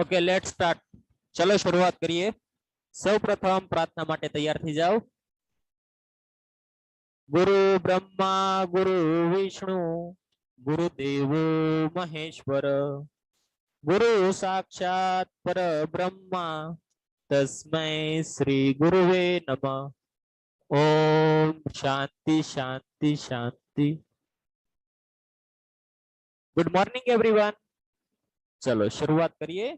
Okay let's start. चलो शुरुआत करिए। સૌપ્રથમ પ્રાર્થના માટે તૈયાર થઈ જાઓ। ગુરુ બ્રહ્મા ગુરુ વિષ્ણુ ગુરુદેવો મહેશ્વર ગુરુ સાક્ષાત પરબ્રહ્મા તસ્मै શ્રી ગુરુવે નમઃ। ओम शांति शांति शांति। Good morning everyone. चलो शुरुआत करिए।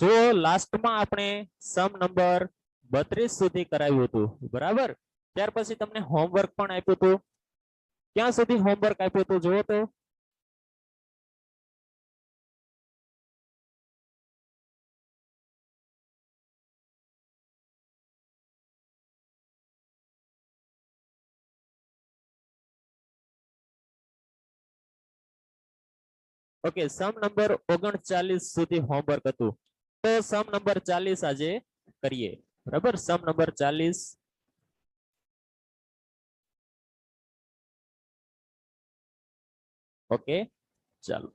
जो लास्ट में आपने सम नंबर 32 सुधी कराव्યું હતું બરાબર। ત્યાર પછી તમને હોમવર્ક પણ આપ્યું હતું। ક્યાં સુધી હોમવર્ક આપ્યું હતું જોવો તો। ओके सम नंबर 39 સુધી હોમવર્ક હતું। તો સમ નંબર 40 આજે કરીએ બરાબર। સમ નંબર 40 ओके चलो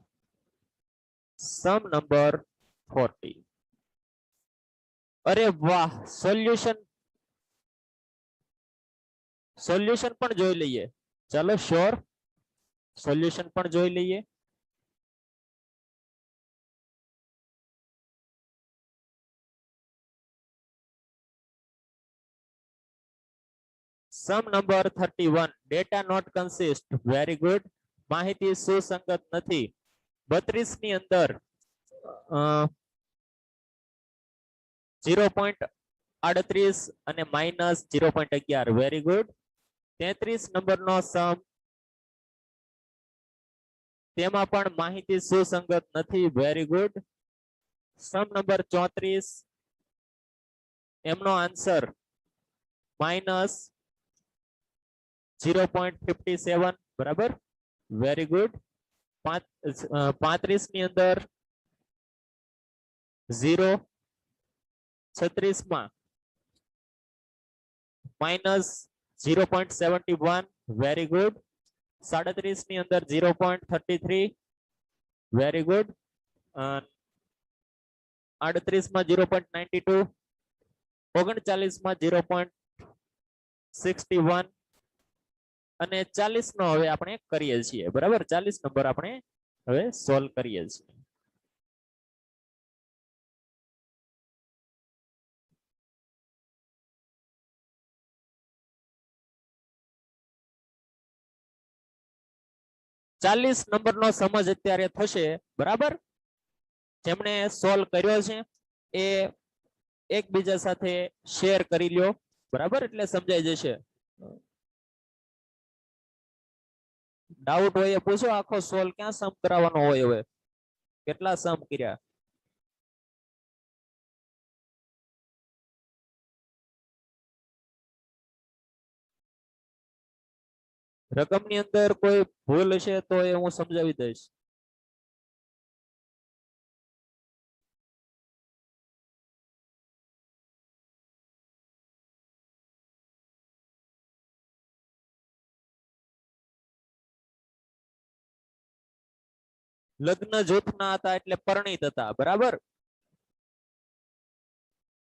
सम नंबर 40। अरे वाह सोल्यूशन सोल्यूशन पण જોઈ લઈએ। चलो श्योर सोल्यूशन पण જોઈ લઈએ। Sum number 31 data not consist very good. माहिती सुसंगत નથી। 32 ની અંદર 0.38 અને માઈનસ 0.11 વેરી ગુડ। 33 નંબર નો સમ તેમાં પણ માહિતી સુસંગત નથી વેરી ગુડ। સમ નંબર 34 એમનો આન્સર માઈનસ 0.57 बराबर वेरी गुड। 35 ની અંદર 0 36 માં माइनस 0.71 वेरी गुड। 37 ની અંદર 0.33 वेरी गुड। 38 માં 0.92 39 માં 0.61 અને 40 નો હવે આપણે કરીએ છીએ બરાબર। 40 નંબર આપણે હવે સોલ્વ કરીએ છીએ। ચાલીસ નંબર નો સમજ અત્યારે થશે બરાબર। જેમણે સોલ્વ કર્યો છે એ એકબીજા સાથે શેર કરી લ્યો બરાબર, એટલે સમજાઈ જશે। डाउट हो पूछो आखो सोल्व क्या सम करावानो होय हवे केटला सम कर्या। रकम नी अंदर कोई भूल हशे तो ए हूँ समजावी दईश। लग्न जूथना हता एटले परिणित हता बराबर।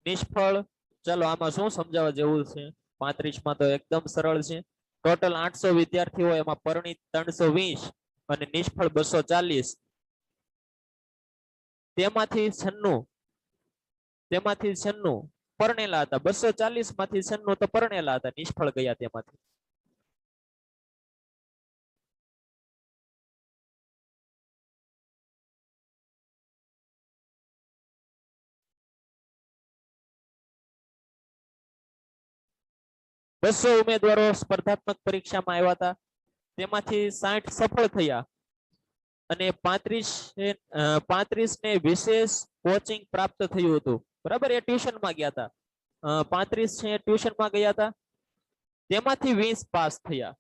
निष्फळ चलो आमा शुं समजाववा जेवुं छे। 35 માં તો એકદમ સરળ છે। टोटल 800 विद्यार्थीओ एमां परिणित 320 અને નિષ્ફળ 240। તેમાંથી 96 પરણેલા હતા। 240 માંથી 96 તો પરણેલા હતા, નિષ્ફળ ગયા તેમાંથી। बसो उम्मीदवारों स्पर्धात्मक परीक्षा में आया था, तेमांथी 60 सफल थया अने 35 ने विशेष कोचिंग प्राप्त थयुं हतुं बराबर। ए ट्यूशन में गया था। 35 छे ट्यूशन में गया था, तेमांथी 20 पास थया।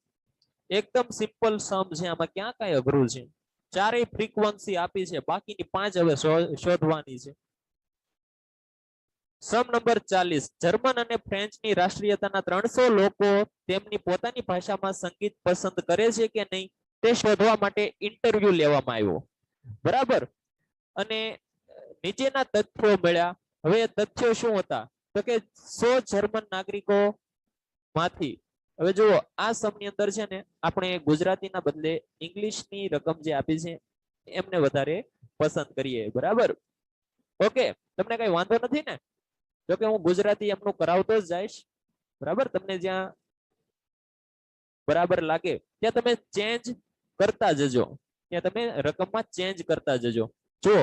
एकदम सिंपल सम छे, आमां क्यां काई अघरुं छे। चारेय फ्रीक्वन्सी आपी छे, बाकीनी 5 हवे शोधवानी छे। સમ નંબર 40 જર્મન અને ફ્રેન્ચની રાષ્ટ્રીયતાના 300 લોકો તેમની પોતાની ભાષામાં સંગીત પસંદ કરે છે કે નહીં તે શોધવા માટે ઇન્ટરવ્યુ લેવામાં આવ્યો, બરાબર. અને નીચેના તથ્યો મળ્યા. હવે તથ્યો શું હતા? તો કે 100 જર્મન નાગરિકો માંથી, હવે જુઓ આ સમની અંદર છે ને આપણે ગુજરાતીના બદલે ઇંગ્લિશની રકમ જે આપી છે એમને વધારે પસંદ કરીએ, બરાબર. ઓકે, તમને કઈ વાંધો નથી ને? જો કે હું ગુજરાતી એમનું કરાવતો જ જઈશ, બરાબર. તમને જ્યાં બરાબર લાગે ત્યાં તમે ચેન્જ કરતા જજો, ત્યાં તમે રકમમાં ચેન્જ કરતા જજો. જો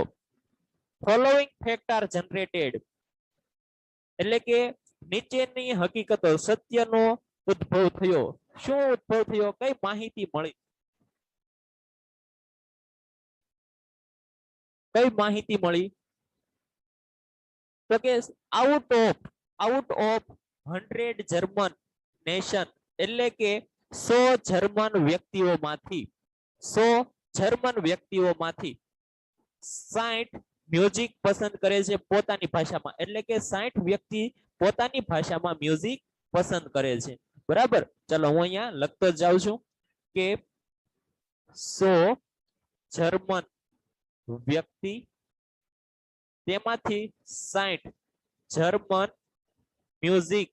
ફોલોઈંગ ફેક્ટ આર જનરેટેડ, એટલે કે નીચેની હકીકતો સત્યનો ઉદ્ભવ થયો. શું ઉદ્ભવ થયો? કઈ માહિતી મળી? કઈ માહિતી મળી? તો કે આઉટ ઓફ 100 જર્મન નેશન, એટલે કે 100 જર્મન વ્યક્તિઓમાંથી 60 મ્યુઝિક પસંદ કરે છે પોતાની ભાષામાં, એટલે કે 60 વ્યક્તિ પોતાની ભાષામાં મ્યુઝિક પસંદ કરે છે, બરાબર. ચલો હું અહીંયા લખતો જાઉં છું કે 100 જર્મન વ્યક્તિ તેમાંથી 60 જર્મન મ્યુઝિક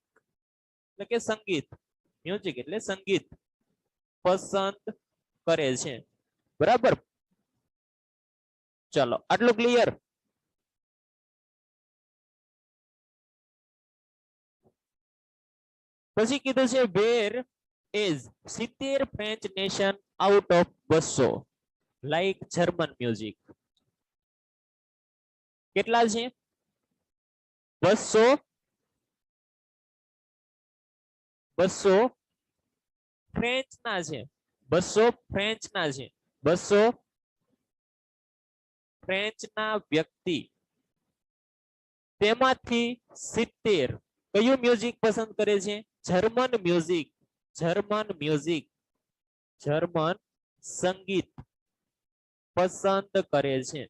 એટલે કે સંગીત, મ્યુઝિક એટલે સંગીત પસંદ કરે છે, બરાબર. ચલો આટલું ક્લિયર? પછી કીધું છે where is 70 French nation out of 200 like German music. કેટલા છે? 200 ફ્રેન્ચ ના છે, 200 ફ્રેન્ચ ના છે, 200 ફ્રેન્ચ ના વ્યક્તિ તેમાંથી 70 કયું મ્યુઝિક પસંદ કરે છે? German music, German music, German સંગીત પસંદ કરે છે,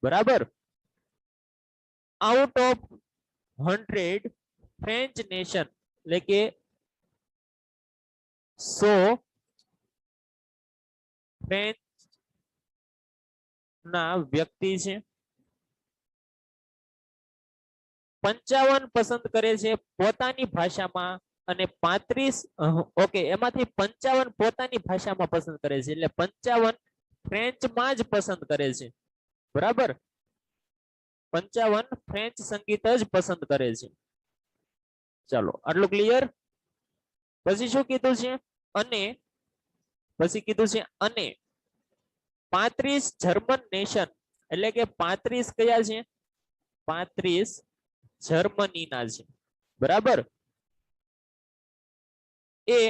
બરાબર. આઉટ ઓફ 100 ફ્રેન્ચ નેશન, એટલે કે 100 ફ્રેન્ચ ના વ્યક્તિ છે, 55 પસંદ કરે છે પોતાની ભાષામાં અને 35 ઓકે એમાંથી 55 પોતાની ભાષામાં પસંદ કરે છે, એટલે 55 ફ્રેન્ચમાં જ પસંદ કરે છે, બરાબર. 55 ફ્રેન્ચ સંગીત જ પસંદ કરે છે. ચાલો આટલું ક્લિયર? પછી શું કીધું છે? અને પછી કીધું છે અને 35 જર્મન નેશન, એટલે કે 35 કયા છે? 35 જર્મનીના છે, બરાબર. એ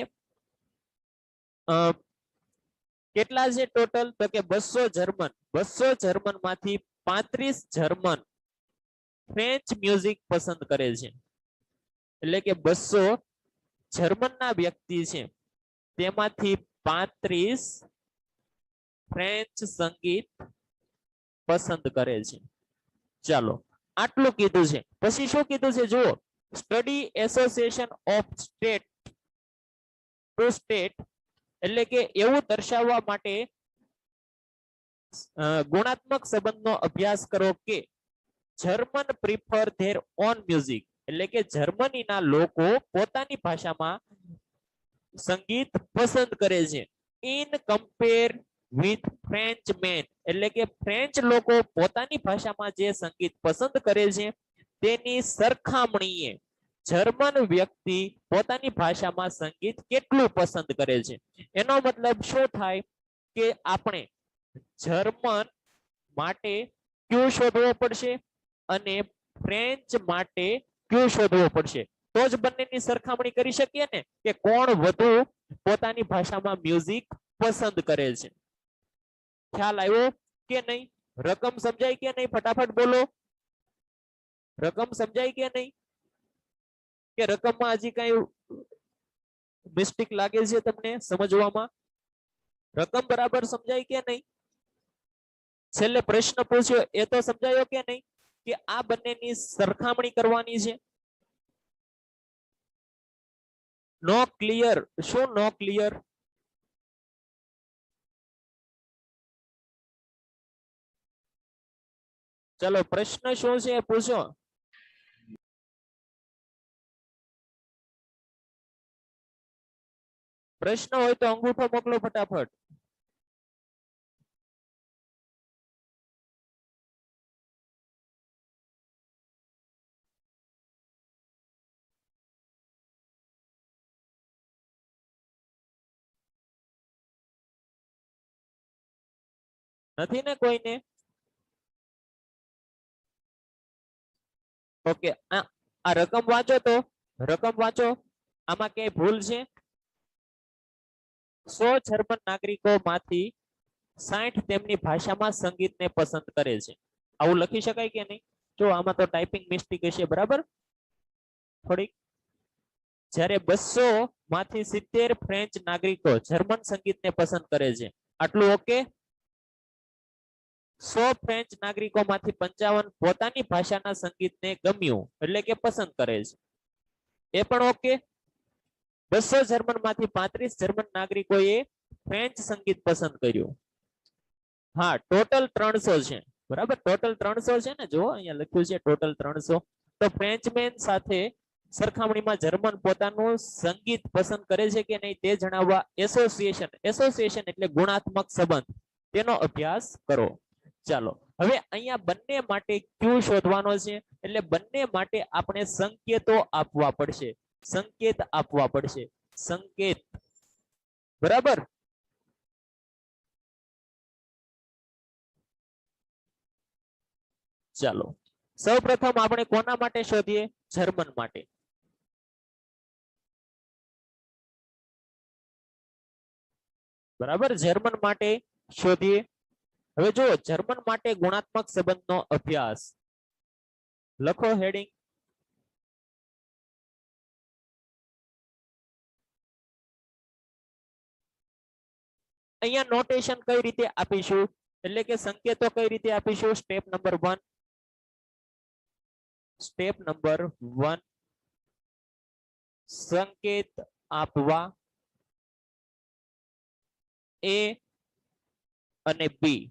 કેટલા છે ટોટલ? તો કે 200 જર્મન, 200 જર્મન માંથી 35 જર્મન ફ્રેન્ચ મ્યુઝિક પસંદ કરે છે, એટલે કે 200 જર્મન ના વ્યક્તિ છે તેમાંથી 35 ફ્રેન્ચ સંગીત પસંદ કરે છે. ચાલો આટલું કીધું છે. પછી શું કીધું છે જુઓ, study association of state to state, એટલે કે એવું દર્શાવવા માટે ગુણાત્મક સંબંધનો અભ્યાસ કરો કે German prefer there on music, એટલે કે જર્મનીના લોકો પોતાની ભાષામાં સંગીત પસંદ કરે છે. In compare with French man, એટલે કે ફ્રેન્ચ લોકો પોતાની ભાષામાં જે સંગીત પસંદ કરે છે તેની સરખામણીએ જર્મન વ્યક્તિ પોતાની ભાષામાં સંગીત કેટલું પસંદ કરે છે. એનો મતલબ શું થાય કે આપણે જર્મન માટે ક્યુ શોધવો પડશે અને ફ્રેન્ચ માટે ક્યુ શોધવો પડશે, તો જ બંનેની સરખામણી કરી શકીએ ને કે કોણ વધુ પોતાની ભાષામાં મ્યુઝિક પસંદ કરે છે. ખ્યાલ આવ્યો કે નહીં? રકમ સમજાય કે નહીં? ફટાફટ બોલો, રકમ સમજાય કે નહીં? કે રકમમાં હજી કઈ મિસ્ટેક લાગે છે તમને સમજવામાં? રકમ બરાબર સમજાય કે નહીં? છેલ્લે પ્રશ્ન પૂછ્યો એ તો સમજાયો કે નહીં? કે આ બંનેની સરખામણી કરવાની છે? નો ક્લિયર. શું નો ક્લિયર? ચલો પ્રશ્ન શું છે પૂછો. પ્રશ્ન હોય તો અંગૂઠો મોકલો ફટાફટ. નથી ને કોઈને? ઓકે, આ રકમ વાંચો તો. રકમ વાંચો. આમાં કઈ ભૂલ છે? 100 જર્મન નાગરિકોમાંથી 60 તેમની ભાષામાં સંગીતને પસંદ કરે છે. આવું લખી શકાય કે નહીં? જો આમાં તો ટાઈપિંગ મિસ્ટેક હશે, બરાબર થોડીક. જ્યારે 200 માંથી 70 ફ્રેન્ચ નાગરિકો જર્મન સંગીતને પસંદ કરે છે. આટલું ઓકે? 100 ફ્રેન્ચ નાગરિકોમાંથી 55 પોતાની ભાષાના સંગીતને ગમ્યું એટલે કે પસંદ કરે છે. એ પણ ઓકે? 200 જર્મનમાંથી 35 જર્મન નાગરિકોએ ફ્રેન્ચ સંગીત પસંદ કર્યું. હા, ટોટલ 300 છે, બરાબર. ટોટલ 300 છે ને, જો અહીંયા લખ્યું છે ટોટલ 300. તો ફ્રેન્ચમેન સાથે સરખામણીમાં જર્મન પોતાનું સંગીત પસંદ કરે છે કે નહીં તે જણાવવા એસોસિએશન. એસોસિએશન એટલે ગુણાત્મક સંબંધ, તેનો અભ્યાસ કરો. ચાલો હવે અહીંયા બંને માટે ક્યુ શોધવાનો છે, એટલે બંને માટે આપણે સંકેતો આપવા પડશે. સંકેત આપવા પડશે. સંકેત, બરાબર. ચાલો સૌપ્રથમ આપણે કોના માટે શોધીએ? જર્મન માટે. બરાબર, જર્મન માટે શોધીએ. હવે જો જર્મન માટે ગુણાત્મક સંબંધનો અભ્યાસ લખો હેડિંગ. અહીંયા નોટેશન કઈ રીતે આપીશું, એટલે કે સંકેતો કઈ રીતે આપીશું? Step number 1. સ્ટેપ નંબર 1, સંકેત આપવા એ અને બી.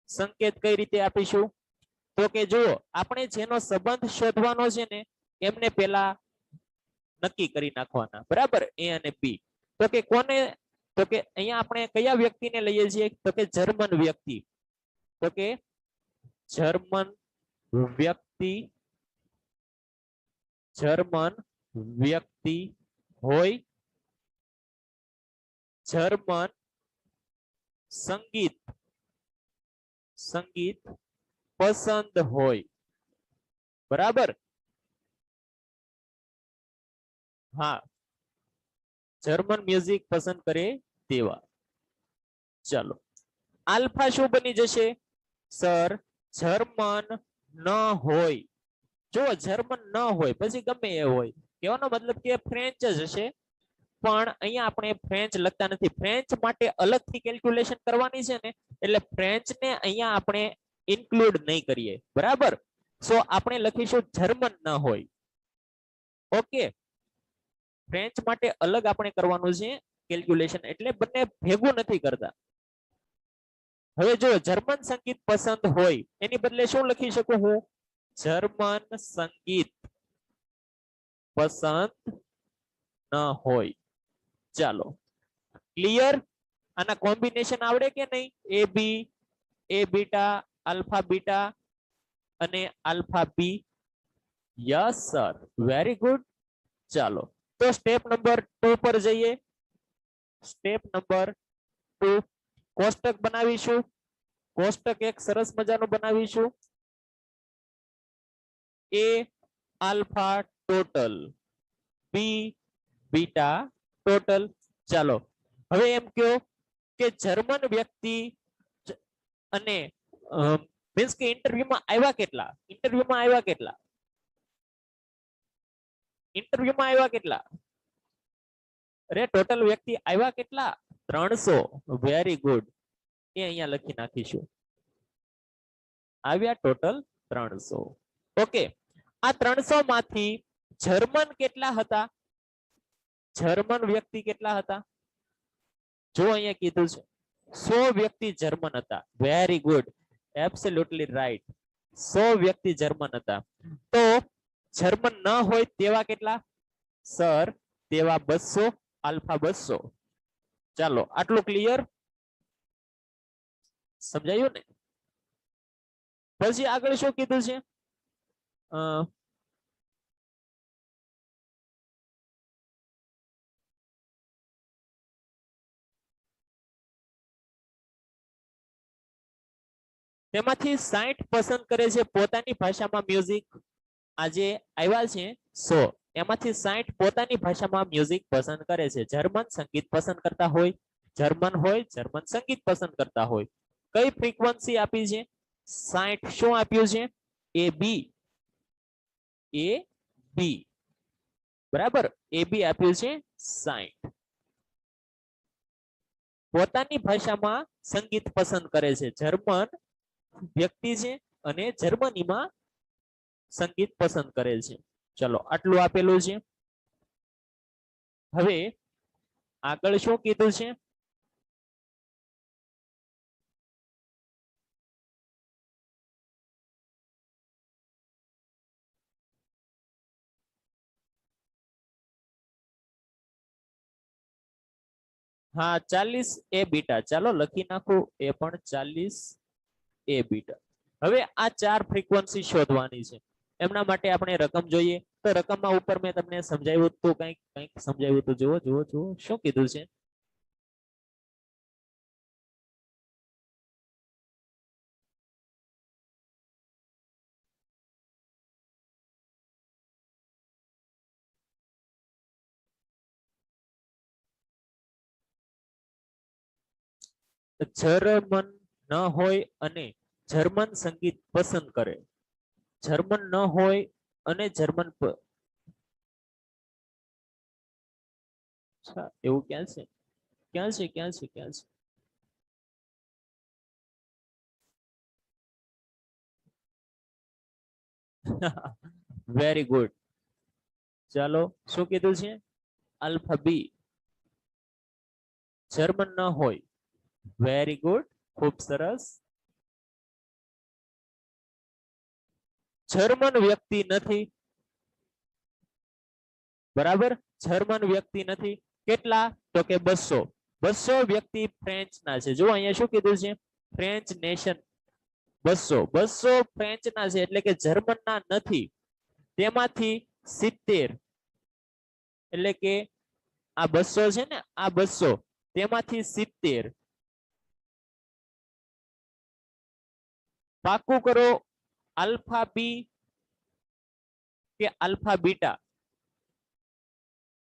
સંકેત કઈ રીતે આપીશું? તો કે જુઓ, આપણે જેનો સંબંધ શોધવાનો છે ને એમને પેલા નક્કી કરી નાખવાના, બરાબર, એ અને બી. તો કે કોને? તો કે અહીંયા આપણે કયા વ્યક્તિને લઈએ છીએ? તો કે જર્મન વ્યક્તિ. તો કે જર્મન વ્યક્તિ. જર્મન વ્યક્તિ હોય, જર્મન સંગીત સંગીત પસંદ હોય, બરાબર. હા, જર્મન મ્યુઝિક પસંદ કરે તેવા. ચાલો આલ્ફા શું બની જશે? સર જર્મન ન હોય. જો જર્મન ન હોય પછી ગમે એ હોય, કહેવાનો મતલબ કે ફ્રેન્ચ જ હશે. પણ અહીંયા આપણે ફ્રેન્ચ લખતા નથી. ફ્રેન્ચ માટે અલગથી કેલ્ક્યુલેશન કરવાની છે ને, એટલે ફ્રેન્ચ ને અહીંયા આપણે ઇન્ક્લુડ નહીં કરીએ, બરાબર. સો આપણે લખીશું જર્મન ન હોય. ઓકે, ફ્રેન્ચ માટે અલગ આપણે કરવાનું છે કેલ્ક્યુલેશન, એટલે બંને ભેગું નથી કરતા. હવે જો જર્મન સંગીત પસંદ હોય એની બદલે શું લખી શકું હું? જર્મન સંગીત પસંદ ન હોય. ચાલો ક્લિયર? આના કોમ્બિનેશન આવડે કે નહીં? A B, A beta, alpha beta અને alpha B. Yes sir, very good. ચાલો તો સ્ટેપ નંબર 2 પર જઈએ. સ્ટેપ નંબર 2, કોષ્ટક બનાવીશું. કોષ્ટક એક સરસ મજાનું બનાવીશું. એ આલ્ફા ટોટલ, બી બીટા ટોટલ. ચાલો હવે એમ કહો કે જર્મન વ્યક્તિ અને મીન્સ કે ઇન્ટરવ્યુમાં આવ્યા કેટલા? ઇન્ટરવ્યુમાં આવ્યા કેટલા? ઇન્ટરવ્યુમાં આવ્યા કેટલા? અરે ટોટલ વ્યક્તિ આવ્યા કેટલા? 300. Very good. એ અહીંયા લખી નાખીશું. આવ્યા ટોટલ 300. ઓકે, આ 300 માંથી જર્મન કેટલા હતા? જર્મન વ્યક્તિ કેટલા હતા? જો અહીંયા કીધું છે 100 વ્યક્તિ જર્મન હતા. Very good, absolutely right. 100 વ્યક્તિ જર્મન હતા. તો જર્મન ન હોય તેવા કેટલા સર? તેવા 200, આલ્ફા 200. ચાલો, આટલું ક્લિયર? સમજાયું ને? પછી આગળ શું કીધું છે? તેમાંથી 60 પસંદ કરે છે પોતાની ભાષામાં મ્યુઝિક. આજે આવ્યા છે 100, એમાંથી 60 પોતાની ભાષામાં મ્યુઝિક પસંદ કરે છે. જર્મન સંગીત પસંદ કરતા હોય, જર્મન હોય, જર્મન સંગીત પસંદ કરતા હોય. કઈ ફ્રીક્વન્સી આપી છે? 60. શું આપ્યું છે? એ બી. એ બી, બરાબર, એ બી આપ્યું છે 60. પોતાની ભાષામાં સંગીત પસંદ કરે છે. જર્મન વ્યક્તિ છે અને જર્મનીમાં સંગીત પસંદ કરે છે. ચલો, આટલું આપેલું છે. હવે આગળ શું કીધું છે? હા, 40 એ બીટા. ચાલો લખી નાખું, એ પણ 40 એ બીટા. હવે આ 4 ફ્રીક્વન્સી શોધવાની છે. એમના માટે આપણે રકમ જોઈએ. તો રકમમાં ઉપર મેં તમને સમજાવ્યું તો કંઈક સમજાવ્યું તો જુઓ જુઓ જુઓ શું કીધું છે? જર્મન ન હોય અને જર્મન સંગીત પસંદ કરે. જર્મન ન હોય અને જર્મન એવું ક્યાં છે? ક્યાં છે? ક્યાં છે? ક્યાં છે? Very good. ચાલો, શું કીધું છે? આલ્ફા બી. જર્મન ન હોય. વેરી ગુડ, ખૂબ સરસ. જર્મન વ્યક્તિ નથી. બરાબર, જર્મન વ્યક્તિ નથી. કેટલા? તો કે 200. 200 વ્યક્તિ ફ્રેન્ચ ના છે. જો અહીંયા શું કીધું છે? French nation. 200 ફ્રેન્ચ ના છે, એટલે કે જર્મન ના નથી. તેમાંથી 70, એટલે કે આ 200 છે ને, આ 200, તેમાંથી 70. પાકું કરો, આલ્ફા બી કે આલ્ફા બીટા?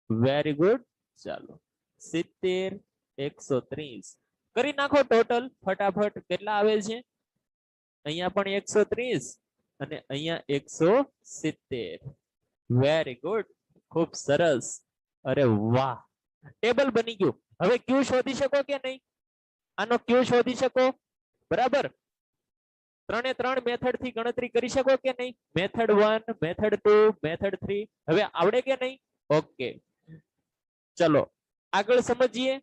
Very good. ચાલો, 70, 130 કરી નાખો ટોટલ ફટાફટ. કેટલા આવે છે? અહીંયા પણ 130 અને અહીંયા 170. વેરી ગુડ, ખૂબ સરસ. અરે વાહ, ટેબલ બની ગયું. હવે ક્યુ શોધી શકો કે નહીં? આનો ક્યુ શોધી શકો? બરાબર, 3 મેથડ થી ગણતરી કરી શકો કે નહીં? Method 1, method 2, method 3. હવે આવડે કે નહીં? ઓકે, ચલો આગળ સમજીએ.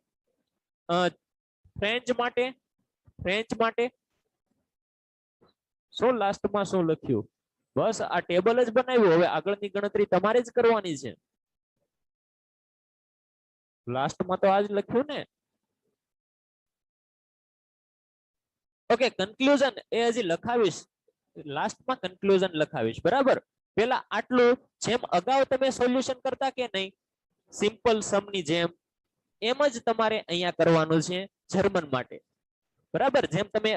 ફ્રેન્ચ માટે, ફ્રેન્ચ માટે શું લાસ્ટમાં શું લખ્યું? બસ આ ટેબલ જ બનાવ્યું. હવે આગળની ગણતરી તમારે જ કરવાની છે. લાસ્ટમાં તો આજ લખ્યું ને. ઓકે, કન્ક્લુઝન એ હજી લખાવીશ. લાસ્ટમાં કન્ક્લુઝન લખાવીશ. બરાબર, પેલા આટલું જેમ અગાઉ તમે સોલ્યુશન કરતા કે નહીં, સિમ્પલ સમ ની જેમ, એમ જ તમારે અહીંયા કરવાનું છે જર્મન માટે. બરાબર, જેમ તમે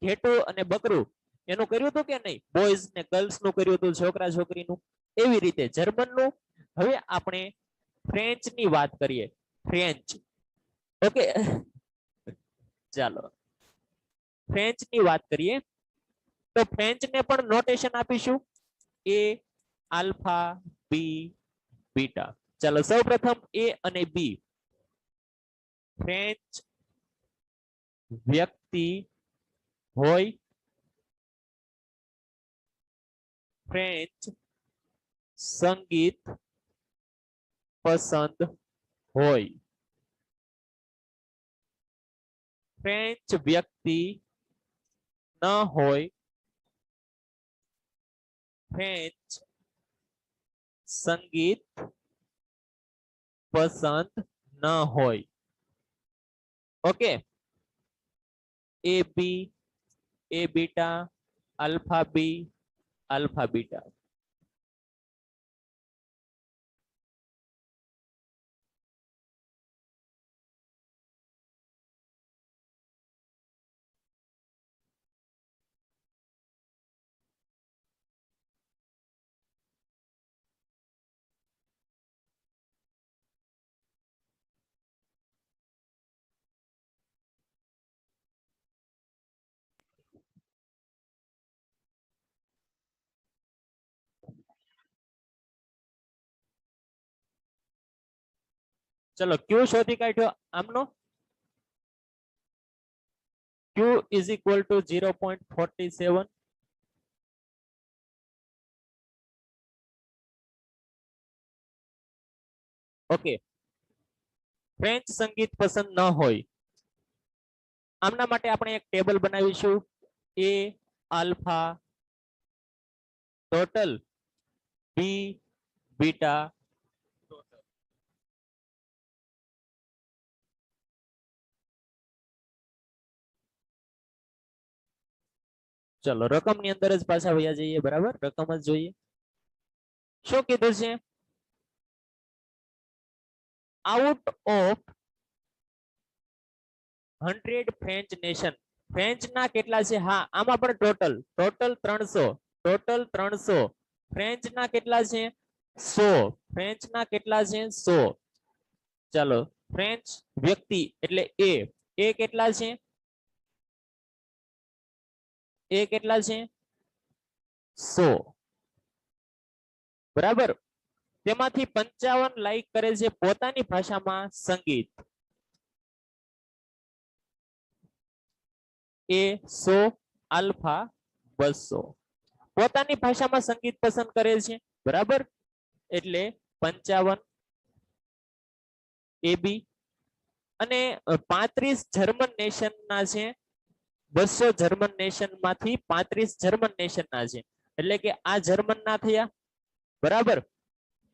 ઘેટું અને બકરું એનું કર્યું હતું કે નહીં, બોયઝ ને ગર્લ્સ નું કર્યું હતું, છોકરા છોકરીનું, એવી રીતે જર્મન નું. હવે આપણે ફ્રેન્ચ ની વાત કરીએ. ફ્રેન્ચ. ઓકે, ચાલો ફ્રેન્ચ ની વાત કરીએ. તો ફ્રેન્ચ ને પણ નોટેશન આપીશું, એ, આલ્ફા, બી, બીટા. ચાલો સૌપ્રથમ એ અને બી. ફ્રેન્ચ વ્યક્તિ હોય ફ્રેન્ચ સંગીત પસંદ હોય. ફ્રેન્ચ વ્યક્તિ ન હોય. ફ્રેન્ચ સંગીત પસંદ ન હોય. Okay, A B, A beta, alpha B, alpha beta. ચલો ક્યુ શોધી કાઢ્યો આમનો. Q is equal to 0.47. Okay, French સંગીત પસંદ ન હોય. આમના માટે આપણે એક ટેબલ બનાવીશું. એ આલ્ફા ટોટલ, બી બીટા ટોટલ. ચલો રકમની અંદર જ પાછા વયા જઈએ. બરાબર, રકમ જ જોઈએ. શું કીધું છે? Out of 100 French nation. French ના કેટલા છે? હા, આમાં પણ ટોટલ 300. ટોટલ 300. ફ્રેન્ચ ના કેટલા છે? 100. ફ્રેન્ચ ના કેટલા છે? 100. ચાલો, ફ્રેન્ચ વ્યક્તિ એટલે એ કેટલા છે? એ કેટલા છે? 100. બરાબર. તેમાંથી 55 લાઈક કરે છે પોતાની ભાષામાં સંગીત. એ 100 આલ્ફા 200 પોતાની ભાષામાં સંગીત પસંદ કરે છે. બરાબર, એટલે 55 એબી અને 35 જર્મન નેશન ના છે. 200 જર્મન નેશન માંથી 35 જર્મન નેશન ના છે. એટલે કે આ જર્મન ના થયા. બરાબર,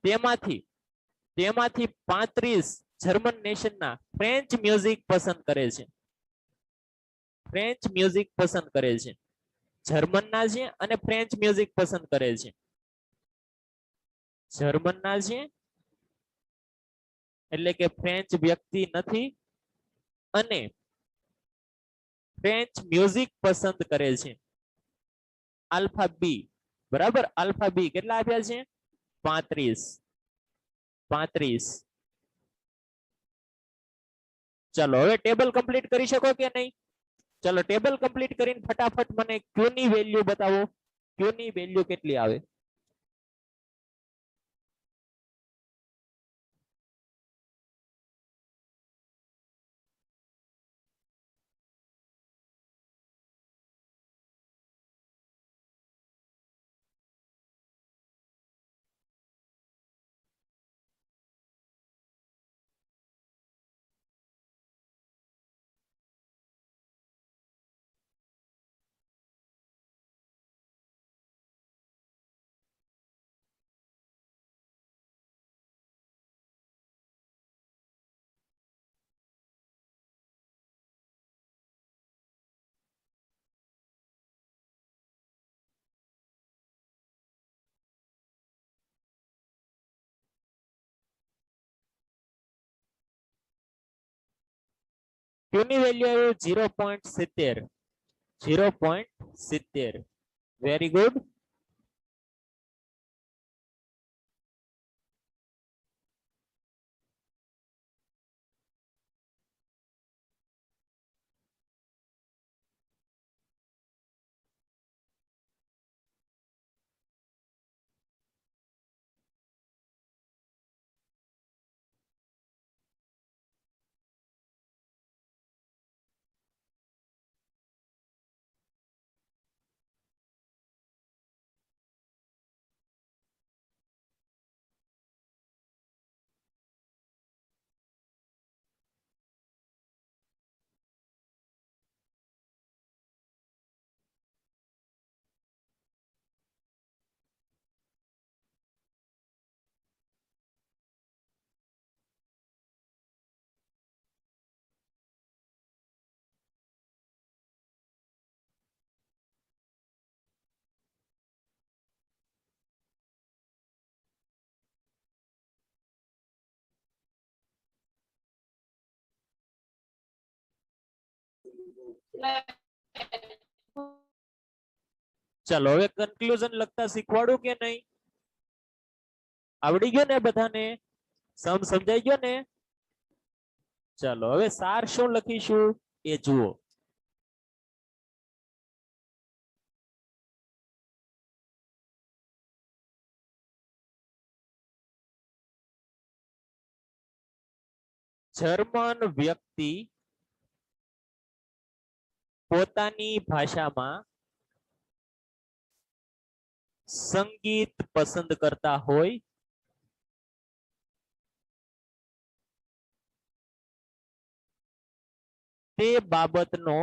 તેમાંથી 35 જર્મન નેશન ના ફ્રેન્ચ મ્યુઝિક પસંદ કરે છે. ફ્રેન્ચ મ્યુઝિક પસંદ કરે છે. જર્મન ના છે અને ફ્રેન્ચ મ્યુઝિક પસંદ કરે છે. જર્મન ના છે એટલે કે ફ્રેન્ચ વ્યક્તિ નથી અને ફ્રેન્ચ મ્યુઝિક પસંદ કરે છે. Alpha B. બરાબર, આલ્ફા બી કેટલા આપ્યા છે? 35. ચલો હવે ટેબલ કમ્પ્લીટ કરી શકો કે નહીં? ચલો ટેબલ કમ્પ્લીટ કરીને ફટાફટ મને ક્યુ ની વેલ્યુ બતાવો. ક્યુ ની વેલ્યુ કેટલી આવે? ક્યુ ની વેલ્યુ આવ્યું 0.70. 0.70. Very good. ચલો હવે કન્ક્લુઝન લખતા શીખવાડું કે નહીં? આવડી ગયો ને બધાને? સમજાઈ ગયો ને? ચલો હવે સાર શું લખીશું એ જુઓ. જર્મન વ્યક્તિ પોતાની ભાષામાં સંગીત પસંદ કરતા હોય તે બાબતનો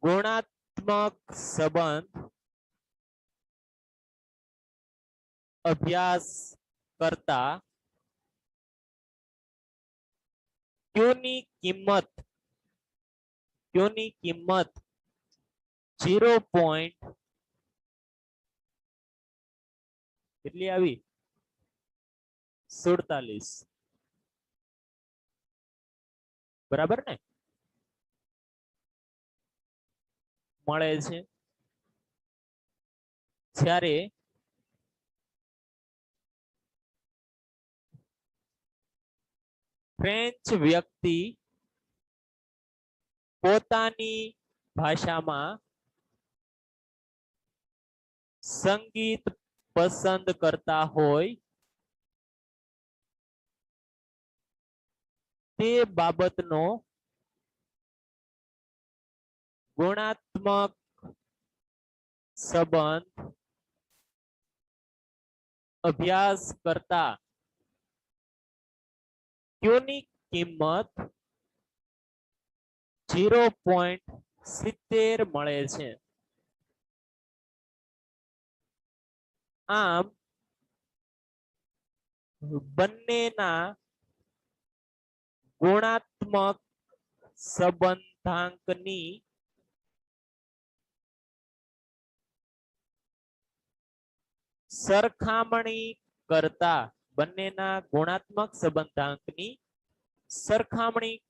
ગુણાત્મક સંબંધ અભ્યાસ કરતા ક્યુની કિંમત 0. કેટલી આવી? 47. બરાબર ને? મળે છે. જ્યારે ફ્રેન્ચ વ્યક્તિ પોતાની ભાષામાં સંગીત પસંદ કરતા હોય તે બાબતનો ગુણાત્મક સંબંધ અભ્યાસ કરતા ક્યુની કિંમત 0.70 મળે છે. આમ બંનેના ગુણાત્મક સંબંધાંકની સરખામણી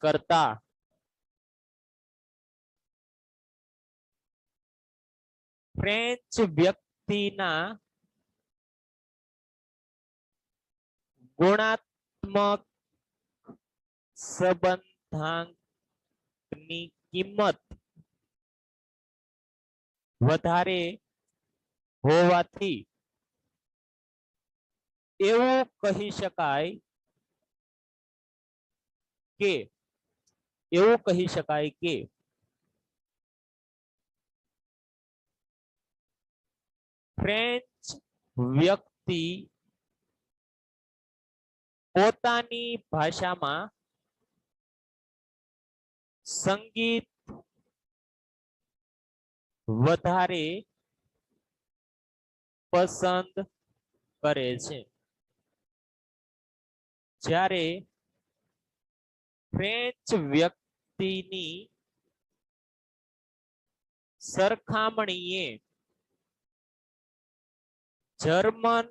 કરતા ફ્રેન્ચ વ્યક્તિના ગુણાત્મક સંબંધાંકની કિંમત વધારે હોવાથી એવું કહી શકાય કે ફ્રેન્ચ વ્યક્તિ પોતાની ભાષામાં સંગીત વધારે પસંદ કરે છે. જ્યારે ફ્રેન્ચ વ્યક્તિની સરખામણીએ જર્મન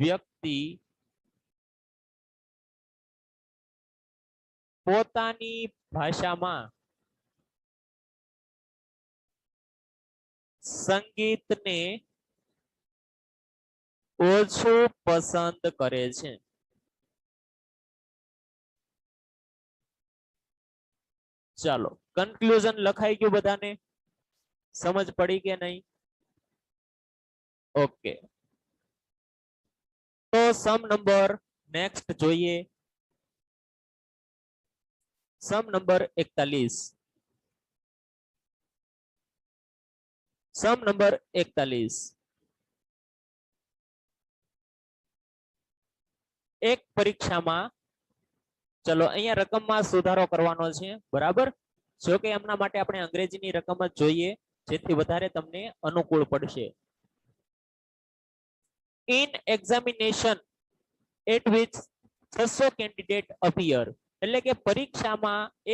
વ્યક્તિ પોતાની ભાષામાં સંગીતને ઓછું પસંદ કરે છે. ચાલો કન્ક્લુઝન લખાઈ ગયું બધાને? સમજ પડી કે નહીં? ઓકે, તો સમ નંબર નેક્સ્ટ જોઈએ. Sum number 41. Sum number 41. એક પરીક્ષામાં, ચલો અહીંયા રકમમાં સુધારો કરવાનો છે, બરાબર? જો કે એમના માટે આપણે અંગ્રેજીની રકમ જ જોઈએ, જેથી વધારે તમને અનુકૂળ પડશે. In examination at which 600 candidate appear, એટલે કે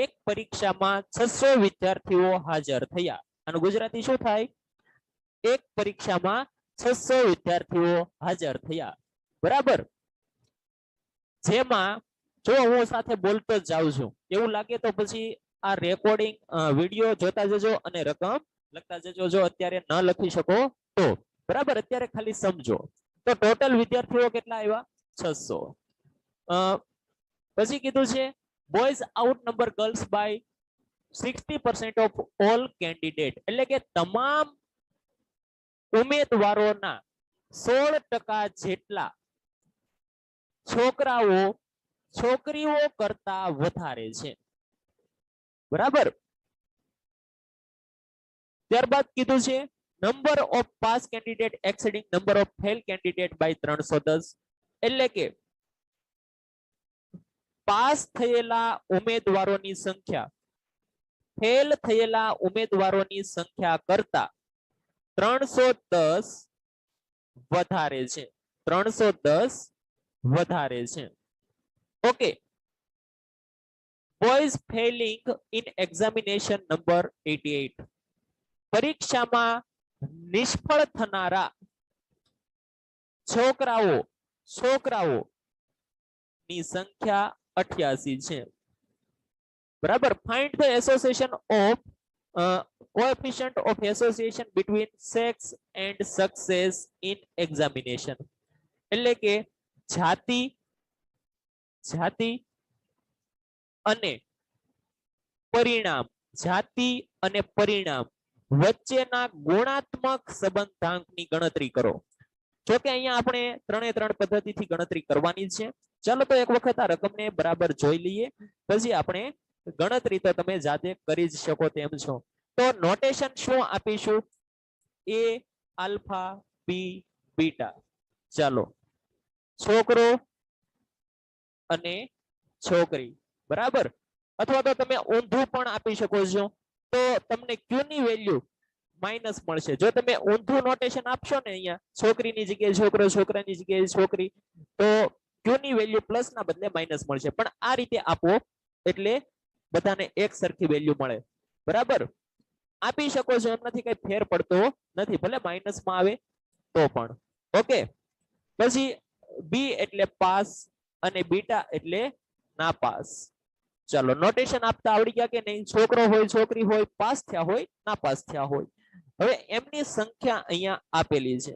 એક પરીક્ષામાં 600 વિદ્યાર્થીઓ હાજર થયા. આનું ગુજરાતી શું થાય? એક પરીક્ષામાં 600 વિદ્યાર્થીઓ હાજર થયા, બરાબર? જેમાં જો હું સાથે બોલતો જ જાઉં છું એવું લાગે તો પછી આ રેકોર્ડિંગ વિડીયો જોતા જજો અને રકમ લખતા જજો. જો અત્યારે ન લખી શકો તો બરાબર, અત્યારે ખાલી સમજો. તો ટોટલ વિદ્યાર્થીઓ કેટલા આવ્યા? 600. પછી કીધું છે boys out number girls by 60% of all candidate, એટલે કે તમામ ઉમેદવારોના 16% જેટલા છોકરાઓ છોકરીઓ કરતા વધારે છે. બરાબર. ત્યારબાદ કીધું છે number of pass candidate exceeding number of fail candidate by 310, એટલે કે પાસ થયેલા ઉમેદવારોની સંખ્યા ફેલ થયેલા ઉમેદવારોની સંખ્યા કરતા 310 વધારે છે. 310 વધારે છે. Okay. Boys Fehling in examination number 88, પરીક્ષામાં નિષ્ફળ થનારા છોકરાઓ ની સંખ્યા 88 છે. બરાબર. Find the association of coefficient of association between sex and success in examination, એટલે કે જાતિ અને પરિણામ વચ્ચેના ગુણાત્મક સંબંધાંકની ગણતરી કરો. જો કે અહીંયા આપણે 3 પદ્ધતિથી ગણતરી કરવાની છે. ચાલો તો એક વખત આ રકમને બરાબર જોઈ લઈએ, પછી આપણે ગણતરી તો તમે જાતે કરી જ શકો તેમ છો. તો નોટેશન શું આપીશું? એ આલ્ફા બી બીટા. ચાલો, છોકરો અને છોકરી. બરાબર. અથવા તો તમે ઊંધું પણ આપી શકો છો, તો તમને ક્યુ ની વેલ્યુ માઈનસ મળશે. જો તમે ઊંધું નોટેશન આપશો ને, અહીંયા છોકરીની જગ્યાએ છોકરો, છોકરાની જગ્યાએ છોકરી, તો ક્યુ ની વેલ્યુ પ્લસ ના બદલે માઈનસ મળશે. પણ આ રીતે આપો એટલે બધાને એક સરખી વેલ્યુ મળે. બરાબર. આપી શકો છો, એમ નથી કઈ ફેર પડતો નથી, ભલે માઈનસ માં આવે તો પણ. ઓકે. પછી બી એટલે પાસ અને બીટા એટલે નાપાસ. ચાલો, નોટેશન આપતા આવડી ગયા કે નહીં? છોકરો હોય, છોકરી હોય, પાસ થયા હોય, નાપાસ થયા હોય. હવે એમની સંખ્યા અહીંયા આપેલી છે.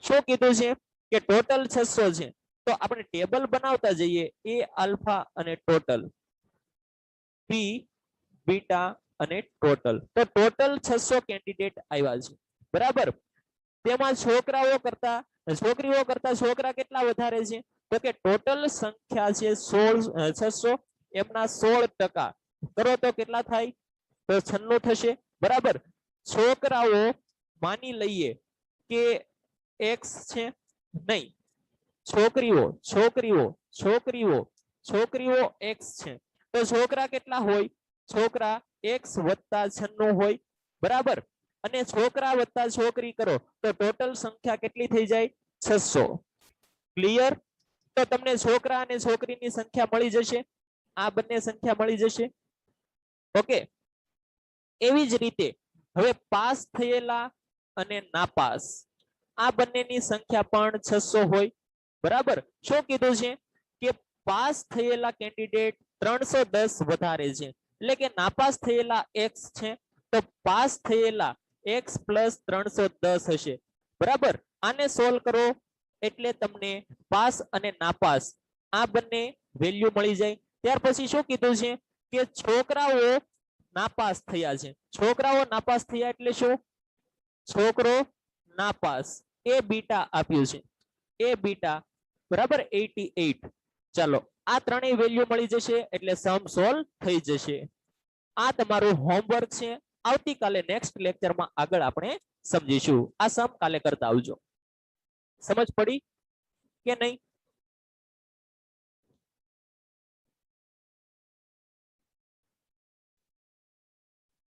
શું કીધું છે કે ટોટલ 600 છે. તો આપણે ટેબલ બનાવતા જઈએ. એ આલ્ફા અને ટોટલ, બી બીટા અને ટોટલ. તો ટોટલ 600 કેન્ડિડેટ આવ્યા છે. બરાબર. તેમાં છોકરીઓ કરતા છોકરા કેટલા વધારે છે? તો કે ટોટલ સંખ્યા છે 600, એમના 16% કરો તો કેટલા થાય? તો 96 થશે. બરાબર. છોકરાઓ માની લઈએ કે x છે, નહીં, છોકરીઓ x છે. તો છોકરા કેટલા હોય? છોકરા x વત્તા 96 હોય. બરાબર. અને છોકરા વત્તા છોકરી કરો તો ટોટલ સંખ્યા કેટલી થઈ જાય? 600. ક્લિયર? તો તમને છોકરા અને છોકરીની સંખ્યા મળી જશે. આ બંને સંખ્યા મળી જશે. ઓકે. એવી જ રીતે હવે પાસ થયેલા અને નાપાસ, આ બંનેની સંખ્યા પણ 600 હોય. બરાબર. શું કીધું છે કે પાસ થયેલા કેન્ડિડેટ 310 વધારે છે, એટલે કે નાપાસ થયેલા x છે, તો પાસ થયેલા x પ્લસ 310 હશે. બરાબર. આને સોલ્વ કરો એટલે તમને પાસ અને નાપાસ આ બંને વેલ્યુ મળી જાય. ત્યાર પછી શું કીધું છે કે છોકરાઓ નાપાસ થયા છે. છોકરાઓ નાપાસ થયા એટલે શું? છોકરો નાપાસ. એ બીટા આપ્યું છે. એ બીટા બરાબર 88. ચાલો, આ ત્રણેય વેલ્યુ મળી જશે એટલે સમ સોલ્વ થઈ જશે. આ તમારું હોમવર્ક છે. આવતીકાલે નેક્સ્ટ લેક્ચરમાં આગળ આપણે સમજીશું. આ સમ કાલે કરતા આવજો. સમજ પડી કે નહીં?